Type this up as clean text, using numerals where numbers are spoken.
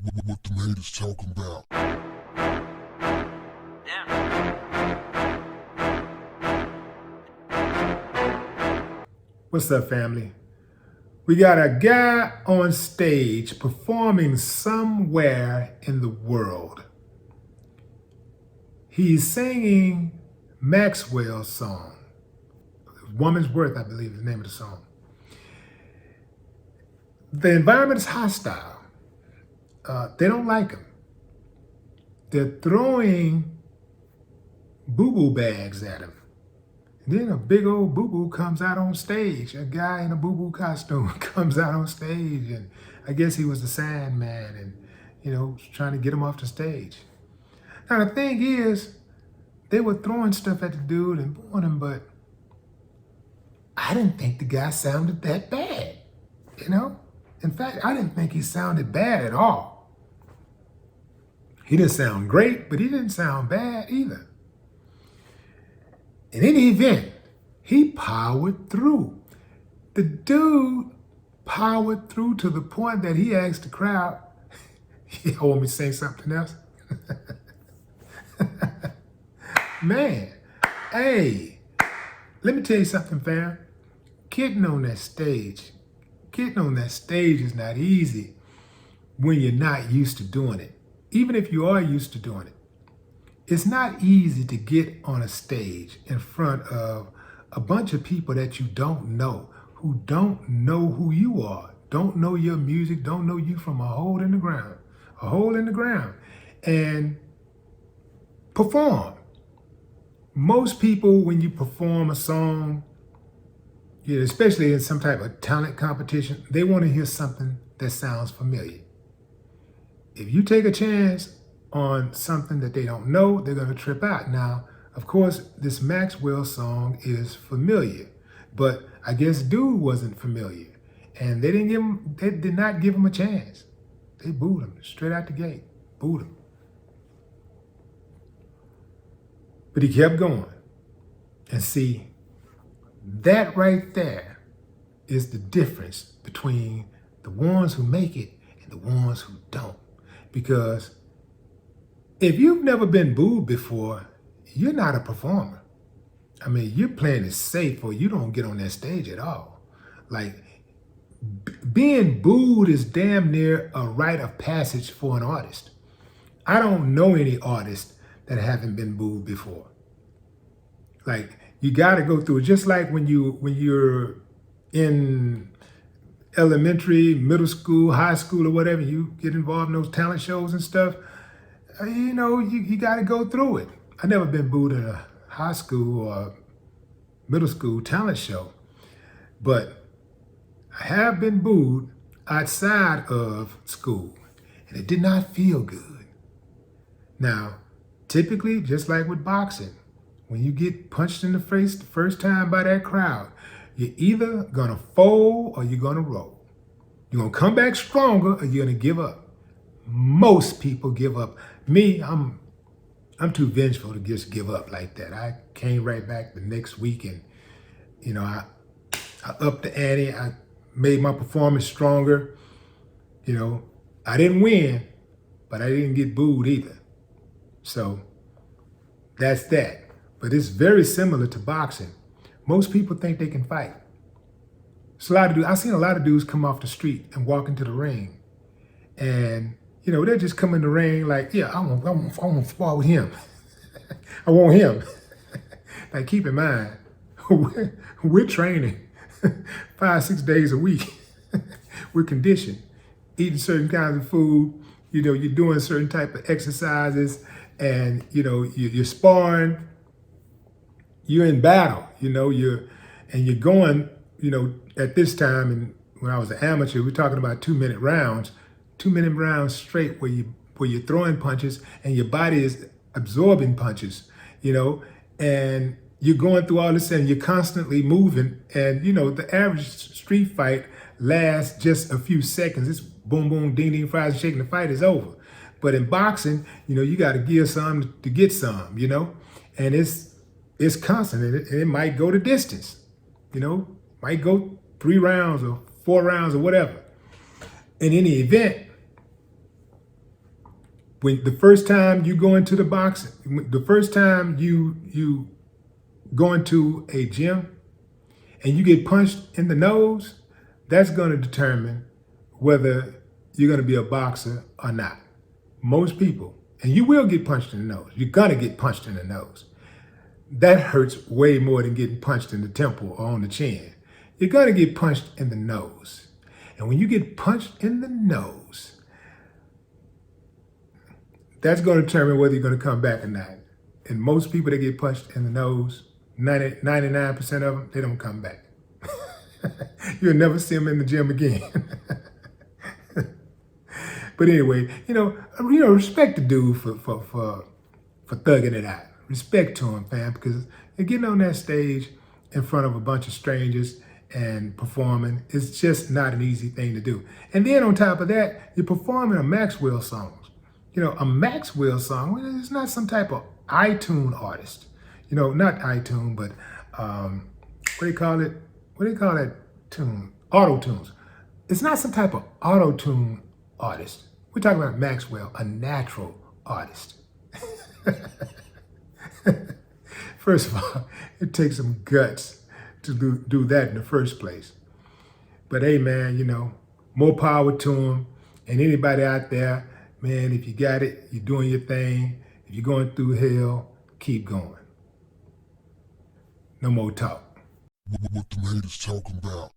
What the haters talking about? What's up, family? We got a guy on stage performing somewhere in the world. He's singing Maxwell's song. Woman's Worth, I believe, is the name of the song. The environment is hostile. They don't like him. They're throwing boo-boo bags at him. Then a big old boo-boo comes out on stage. A guy in a boo-boo costume comes out on stage, and I guess he was the Sandman and, trying to get him off the stage. Now, the thing is, they were throwing stuff at the dude and booing him, but I didn't think the guy sounded that bad, In fact, I didn't think he sounded bad at all. He didn't sound great, but he didn't sound bad either. In any event, he powered through. The dude powered through to the point that he asked the crowd, "You want me to say something else?" Man, hey, let me tell you something, fam. Getting on that stage is not easy when you're not used to doing it. Even if you are used to doing it. It's not easy to get on a stage in front of a bunch of people that you don't know, who don't know who you are, don't know your music, don't know you from a hole in the ground, and perform. Most people, when you perform a song, especially in some type of talent competition, they want to hear something that sounds familiar. If you take a chance on something that they don't know, they're going to trip out. Now, of course, this Maxwell song is familiar, but I guess dude wasn't familiar, and they did not give him a chance. They booed him straight out the gate, booed him. But he kept going. And see, that right there is the difference between the ones who make it and the ones who don't. Because if you've never been booed before, you're not a performer. I mean, you're playing it safe or you don't get on that stage at all. Like, being booed is damn near a rite of passage for an artist. I don't know any artists that haven't been booed before. Like, you got to go through it. Just like when you're in elementary, middle school, high school, or whatever, you get involved in those talent shows and stuff. You got to go through it. I never been booed in a high school or middle school talent show, but I have been booed outside of school, and it did not feel good. Now, typically, just like with boxing, when you get punched in the face the first time by that crowd, you're either gonna fold or you're gonna roll. You're gonna come back stronger or you're gonna give up. Most people give up. Me, I'm too vengeful to just give up like that. I came right back the next week and, I upped the ante. I made my performance stronger. I didn't win, but I didn't get booed either. So that's that. But it's very similar to boxing. Most people think they can fight. So I've seen a lot of dudes come off the street and walk into the ring. And, they'll just come in the ring like, yeah, I want to spar with him. I want him. Like, keep in mind, we're training 5-6 days a week. We're conditioned, eating certain kinds of food. You're doing certain type of exercises, and you're sparring. You're in battle. You're going. At this time, and when I was an amateur, we're talking about 2-minute rounds. 2-minute rounds straight where you're throwing punches and your body is absorbing punches, and you're going through all this and you're constantly moving. And, the average street fight lasts just a few seconds. It's boom, boom, ding, ding, fries, and shaking. The fight is over. But in boxing, you got to give some to get some, and it's constant. And it might go the distance, might go 3 rounds or 4 rounds or whatever. In any event, When the first time you go into the boxing, the first time you go into a gym and you get punched in the nose, that's going to determine whether you're going to be a boxer or not. Most people, and you will get punched in the nose. You're going to get punched in the nose. That hurts way more than getting punched in the temple or on the chin. You're going to get punched in the nose. And when you get punched in the nose, that's going to determine whether you're going to come back or not. And most people that get punched in the nose, 99% of them, they don't come back. You'll never see them in the gym again. But anyway, respect the dude for thugging it out. Respect to him, fam, because getting on that stage in front of a bunch of strangers and performing is just not an easy thing to do. And then on top of that, you're performing a Maxwell song. A Maxwell song, it's not some type of iTunes artist. Not iTunes, but what do they call it? What do they call that tune? Auto-tunes. It's not some type of auto-tune artist. We're talking about Maxwell, a natural artist. First of all, it takes some guts to do that in the first place. But hey, man, more power to him. And anybody out there, man, if you got it, you're doing your thing. If you're going through hell, keep going. No more talk. What the haters talking about?